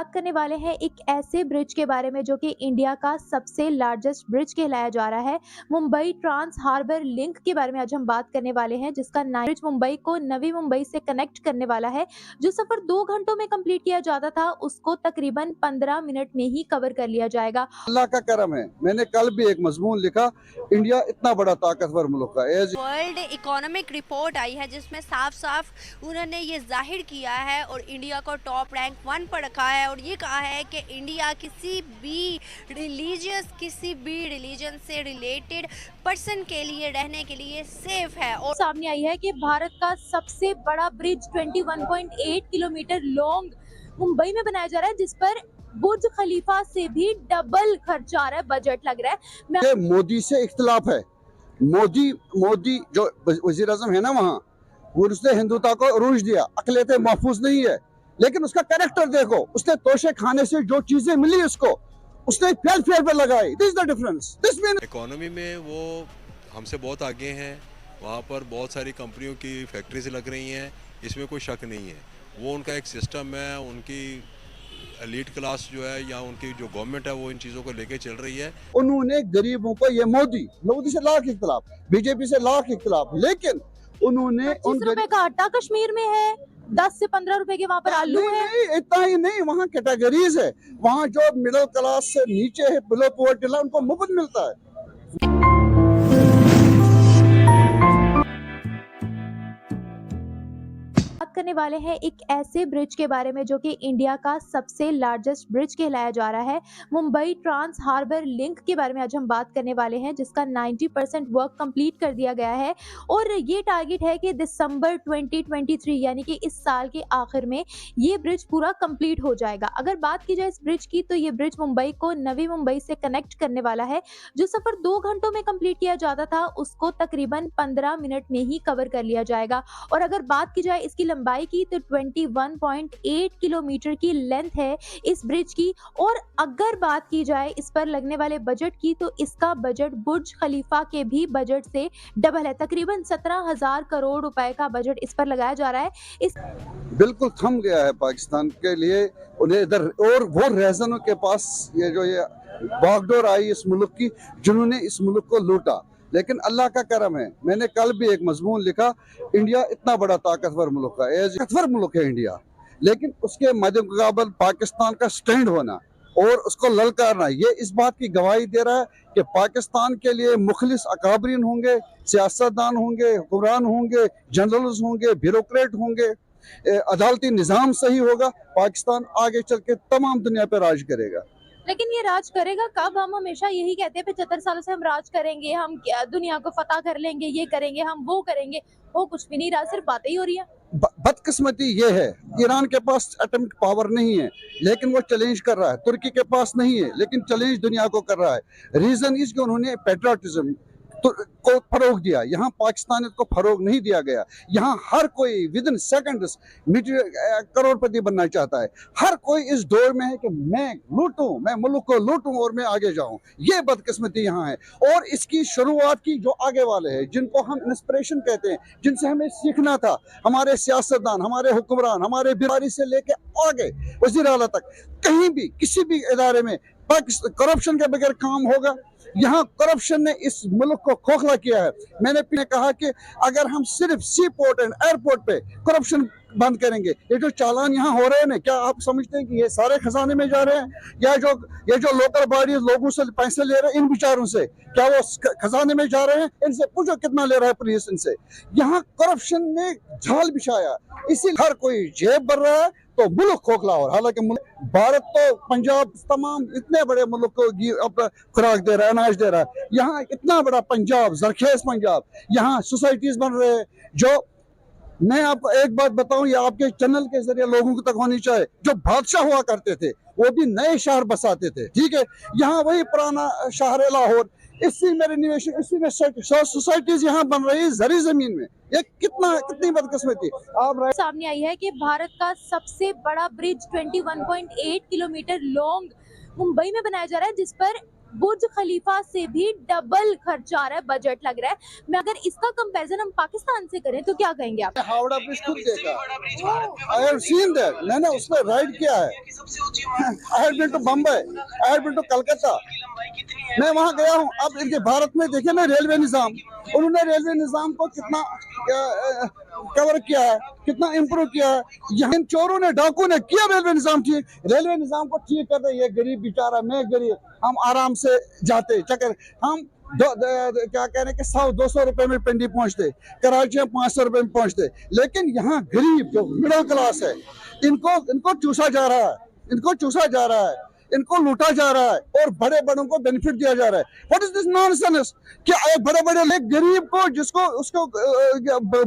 बात करने वाले हैं एक ऐसे ब्रिज के बारे में जो कि इंडिया का सबसे लार्जेस्ट ब्रिज कहलाया जा रहा है। मुंबई ट्रांस हार्बर लिंक के बारे में आज हम बात करने वाले हैं, जिसका ब्रिज मुंबई को नवी मुंबई से कनेक्ट करने वाला है। जो सफर 2 घंटों में कंप्लीट किया जाता था, उसको तकरीबन 15 मिनट में ही कवर कर लिया जाएगा। अल्लाह का करम है। मैंने कल भी एक मजमून लिखा, इंडिया इतना बड़ा ताकतवर मुल्क है। वर्ल्ड इकोनॉमिक रिपोर्ट आई है जिसमें साफ साफ उन्होंने ये जाहिर किया है और इंडिया को टॉप रैंक 1 पर रखा है और ये कहा है कि इंडिया किसी भी रिलीजन से रिलेटेड पर्सन के लिए रहने के लिए सेफ है। और सामने आई है कि भारत का सबसे बड़ा ब्रिज 21.8 किलोमीटर लॉन्ग मुंबई में बनाया जा रहा है, जिस पर बुर्ज खलीफा से भी डबल खर्च आ रहा है, बजट लग रहा है। मोदी से इख्तिलाफ है। मोदी जो वजीर आजम है ना, वहाँ उसने हिंदुत्व को अरूज दिया, अकलियत महफूज नहीं है, लेकिन उसका कैरेक्टर देखो। उसने तोशे खाने से जो चीजें मिली उसको, उसने फेल पे लगाई। This the difference. This mean economy में वो हमसे बहुत आगे हैं। वहाँ पर बहुत सारी कंपनियों की फैक्ट्रीज लग रही हैं, इसमें कोई शक नहीं है। वो उनका एक सिस्टम है, उनकी एलीट क्लास जो है या उनकी जो गवर्नमेंट है वो इन चीज़ों को लेके चल रही है। उन्होंने गरीबों को, ये मोदी से लाख इख्तिलाफ, बीजेपी से लाख इख्तिलाफ, लेकिन उन्होंने 25 रुपए का आटा कश्मीर में है, 10 से 15 रुपए के वहाँ पर आलू है। नहीं, इतना ही नहीं, वहाँ कैटेगरीज है। वहाँ जो मिडिल क्लास से नीचे है, बिलो पॉवर्टी लाइन, उनको मुफ्त मिलता है। बात करने वाले हैं एक ऐसे ब्रिज के बारे में जो कि इंडिया का सबसे लार्जेस्ट ब्रिज कहलाया जा रहा है। मुंबई ट्रांस हार्बर लिंक के बारे में आज हम बात करने वाले हैं, जिसका 90% वर्क कंप्लीट कर दिया गया है और ये टारगेट है कि दिसंबर 2023 यानी कि इस साल के आखिर में ये ब्रिज पूरा कंप्लीट हो जाएगा। अगर बात की जाए इस ब्रिज की, तो ये ब्रिज मुंबई को नवी मुंबई से कनेक्ट करने वाला है। जो सफर 2 घंटों में कंप्लीट किया जाता था, उसको तकरीबन 15 मिनट में ही कवर कर लिया जाएगा। और अगर बात की जाए इसकी लंबाई की, तो 21.8 किलोमीटर की लेंथ है इस ब्रिज की। और अगर बात की जाए इस पर लगने वाले बजट की, तो इसका बजट बुर्ज खलीफा के भी बजट से डबल है। तकरीबन 17,000 करोड़ रुपए का बजट इस पर लगाया जा रहा है। इस बिल्कुल थम गया है पाकिस्तान के लिए। उन्हें इधर और वो रैजनों के पास ये बागडोर आई इस मुल्क की, जिन्होंने इस मुल्क को लूटा। लेकिन अल्लाह का करम है। मैंने कल भी एक मजमून लिखा, इंडिया इतना बड़ा ताकतवर मुल्क है। ताकतवर मुल्क है इंडिया, लेकिन उसके मद्देमुकाबल पाकिस्तान का स्टैंड होना और उसको ललकारना, ये इस बात की गवाही दे रहा है कि पाकिस्तान के लिए मुखलिस अकाबरीन होंगे, सियासतदान होंगे, हुक्मरान होंगे, जनरल्स होंगे, ब्यूरोक्रेट होंगे, अदालती निज़ाम सही होगा, पाकिस्तान आगे चल के तमाम दुनिया पर राज करेगा। लेकिन ये राज करेगा कब? हम हमेशा यही कहते हैं 75 सालों से हम राज करेंगे, हम दुनिया को फतह कर लेंगे, ये करेंगे, हम वो करेंगे। वो कुछ भी नहीं रहा, सिर्फ बातें ही हो रही है। बदकिस्मती ये है, ईरान के पास एटॉमिक पावर नहीं है, लेकिन वो चैलेंज कर रहा है। तुर्की के पास नहीं है, लेकिन चैलेंज दुनिया को कर रहा है। रीजन इसके, उन्होंने पैट्रियटिज्म को फरोग दिया। यहाँ पाकिस्तानियत को फरोग नहीं दिया गया। यहाँ हर कोई विद इन सेकंड्स करोड़पति बनना चाहता है। हर कोई इस दौर में है कि मैं लूटूं, मैं मुल्क को लूटूं और मैं आगे जाऊं। ये बदकिस्मती यहाँ है। और इसकी शुरुआत की जो आगे वाले हैं, जिनको हम इंस्पिरेशन कहते हैं, जिनसे हमें सीखना था, हमारे सियासतदान, हमारे हुक्मरान, हमारे बिहारी से लेके आगे वज़ीर आला तक, कहीं भी किसी भी इदारे में करप्शन के बगैर काम होगा? यहाँ करप्शन ने इस मुल्क को खोखला किया है। मैंने कहा कि अगर हम सिर्फ सी पोर्ट एंड एयरपोर्ट पे करप्शन बंद करेंगे, ये जो चालान यहाँ हो रहे हैं ना, क्या आप समझते हैं कि ये सारे खजाने में जा रहे हैं? या ये जो लोकल बॉडीज लोगों से पैसे ले रहे हैं, इन बेचारों से, क्या वो खजाने में जा रहे हैं? इनसे पूछो कितना ले रहा है पुलिस इनसे। यहाँ करप्शन ने जाल बिछाया, इसीलिए हर कोई जेब भर रहा है तो मुल्क खोखला हो। हालांकि भारत तो पंजाब, तमाम इतने बड़े मुल्क को अपना खुराक दे रहा है, अनाज दे रहा है। यहाँ इतना बड़ा पंजाब, जरखेज पंजाब, यहाँ सोसाइटीज बन रहे हैं। जो मैं आपको एक बात बताऊं, ये आपके चैनल के जरिए लोगों तक होनी चाहिए। जो बादशाह हुआ करते थे, वो भी नए शहर बसाते थे, ठीक है। यहाँ वही पुराना शहर है लाहौर, इसी में रिनोवेशन, इसी में सोसाइटीज यहाँ बन रही है जरी जमीन में। ये कितनी बदकिस्मती। आप सामने आई है कि भारत का सबसे बड़ा ब्रिज 21.8 किलोमीटर लॉन्ग मुंबई में बनाया जा रहा है, जिस पर बुर्ज खलीफा से भी डबल खर्चा आ रहा है, बजट लग रहा है। मैं अगर इसका कंपैरिजन हम पाकिस्तान से करें तो क्या कहेंगे आप? हावड़ा ब्रिज खुद देखा, आई हैव सीन दैट, मैंने उस पर राइड किया है। I have been to Bombay, I have been to Calcutta, मैं वहां गया हूं। अब इनके भारत में देखिए ना रेलवे निजाम, उन्होंने रेलवे निजाम को कितना कवर किया है, कितना इम्प्रूव किया है। यहाँ इन चोरों ने, डाकू ने किया रेलवे निजाम ठीक, रेलवे निजाम को ठीक कर रहे। ये गरीब बेचारा, मैं गरीब, हम आराम से जाते चक्कर, हम क्या कह रहे हैं कि 100-200 रुपए में पिंडी पहुंचते, कराची में 500 रुपए में पहुंचते। लेकिन यहाँ गरीब जो मिडिल क्लास है, इनको चूसा जा रहा है, इनको चूसा जा रहा है, इनको लूटा जा रहा है और बड़े बड़ों को बेनिफिट दिया जा रहा है। What is this nonsense? क्या बड़े बड़े लोग गरीब को, जिसको उसको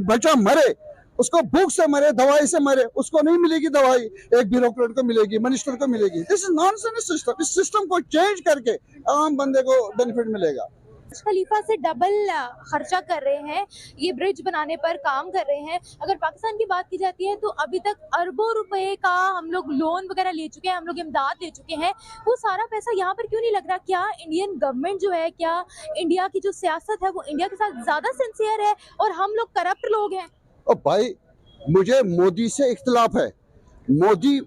बच्चा मरे, उसको भूख से मरे, दवाई से मरे, उसको नहीं मिलेगी दवाई, एक ब्यूरोक्रेट को मिलेगी, मिनिस्टर को मिलेगी। This is nonsense system. इस सिस्टम को चेंज करके आम बंदे को बेनिफिट मिलेगा। खलीफा से डबल खर्चा कर रहे हैं, ये ब्रिज बनाने पर काम कर रहे हैं। अगर पाकिस्तान की बात की जाती है तो अभी तक अरबों रुपए का हम लोग लोन वगैरह ले चुके हैं, हम लोग इमदाद ले चुके हैं। वो सारा पैसा यहाँ पर क्यों नहीं लग रहा? क्या इंडियन गवर्नमेंट जो है, क्या इंडिया की जो सियासत है वो इंडिया के साथ ज्यादा सिंसियर है और हम लोग करप्ट लोग हैं? और भाई मुझे मोदी से इख्तिलाफ है। मोदी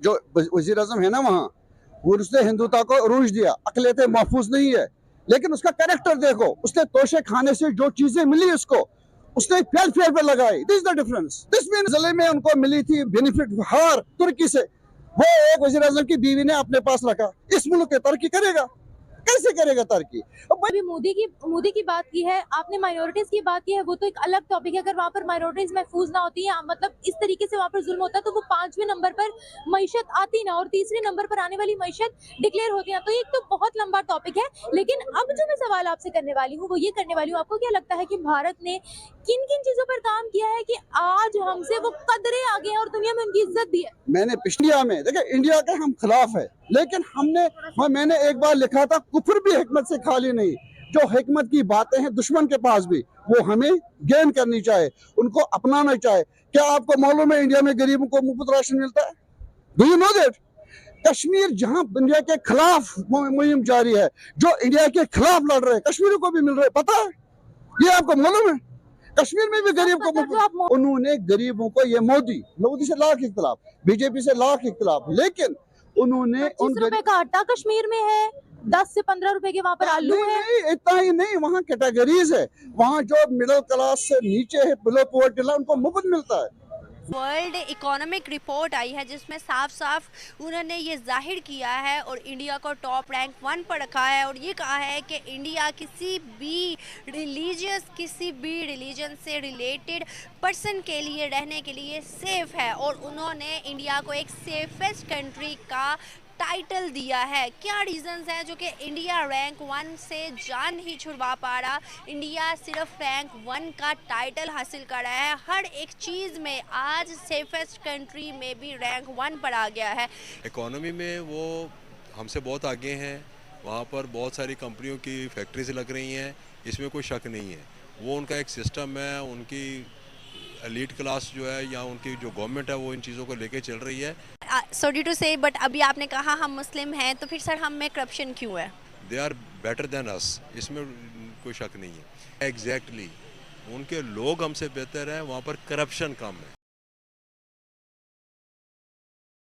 जो वजीर आजम है ना, वहाँ वो उसने हिंदुत्व को अरूज दिया, अकलियतें महफूज नहीं है, लेकिन उसका कैरेक्टर देखो, उसने तोशे खाने से जो चीजें मिली उसको, उसने फेल पे लगाई। This the difference. This mean जिले में उनको मिली थी बेनिफिट हार तुर्की से, वो एक वजीर आजम की बीवी ने अपने पास रखा। इस मुल्क के तरक्की करेगा? कैसे करेगा तरक्की? अभी मोदी की बात की है आपने, माइनॉरिटीज की बात की है, वो तो एक अलग टॉपिक है। अगर वहाँ पर माइनॉरिटीज महफूज ना होती है, मतलब इस तरीके से वहाँ पर जुल्म होता है, तो वो 5वें नंबर पर मईशत आती ना, और 3रे नंबर पर आने वाली मईशत डिक्लेयर होती है। तो एक तो बहुत लंबा टॉपिक है, लेकिन अब जो मैं सवाल आपसे करने वाली हूँ वो ये करने वाली हूँ, आपको क्या लगता है कि भारत ने किन किन चीजों पर काम किया है कि आज हमसे वो कदरे आगे हैं और दुनिया में उनकी इज्जत भी है? मैंने पिछलिया में देखिए, इंडिया के हम खिलाफ है, लेकिन मैंने एक बार लिखा था, कुफर भी हिकमत से खाली नहीं। जो हिकमत की बातें हैं दुश्मन के पास भी, वो हमें गेन करनी चाहिए, उनको अपनाना चाहिए। क्या आपको मालूम है इंडिया में गरीबों को मुफ्त राशन मिलता है? Do you know that? Kashmir जहां इंडिया के खिलाफ मुहिम जारी है, जो इंडिया के खिलाफ लड़ रहे हैं, कश्मीर को भी मिल रहे, पता है? ये आपको मालूम है? कश्मीर में भी गरीब को, उन्होंने गरीबों को, ये मोदी से लाख इख्तिलाफ, बीजेपी से लाख इख्तिलाफ, लेकिन उन्होंने 25 रुपए का आटा कश्मीर में है, 10 से 15 रुपए के वहाँ पर आलू है। नहीं, इतना ही नहीं, वहाँ कैटेगरीज है। वहाँ जो मिडिल क्लास से नीचे है, बिलो पॉवर्टी लाइन, उनको मुफ्त मिलता है। वर्ल्ड इकोनॉमिक रिपोर्ट आई है जिसमें साफ साफ उन्होंने ये जाहिर किया है और इंडिया को टॉप रैंक 1 पर रखा है और ये कहा है कि इंडिया किसी भी रिलीजन से रिलेटेड पर्सन के लिए रहने के लिए सेफ है, और उन्होंने इंडिया को एक सेफेस्ट कंट्री का टाइटल दिया है। क्या रीजंस हैं जो कि इंडिया रैंक 1 से जान नहीं छुड़वा पा रहा? इंडिया सिर्फ रैंक 1 का टाइटल हासिल कर रहा है, हर एक चीज़ में आज सेफेस्ट कंट्री में भी रैंक 1 पर आ गया है। इकोनॉमी में वो हमसे बहुत आगे हैं, वहाँ पर बहुत सारी कंपनियों की फैक्ट्रीज लग रही हैं, इसमें कोई शक नहीं है। वो उनका एक सिस्टम है, उनकी एलीट क्लास जो है या उनकी जो गवर्नमेंट है वो इन चीज़ों को लेके चल रही है। सॉरी टू से, बट अभी आपने कहा हम मुस्लिम हैं, तो फिर सर हम में करप्शन क्यों है? They are better than us, इसमें कोई शक नहीं है। एग्जैक्टली उनके लोग हमसे बेहतर हैं, वहाँ पर करप्शन कम है।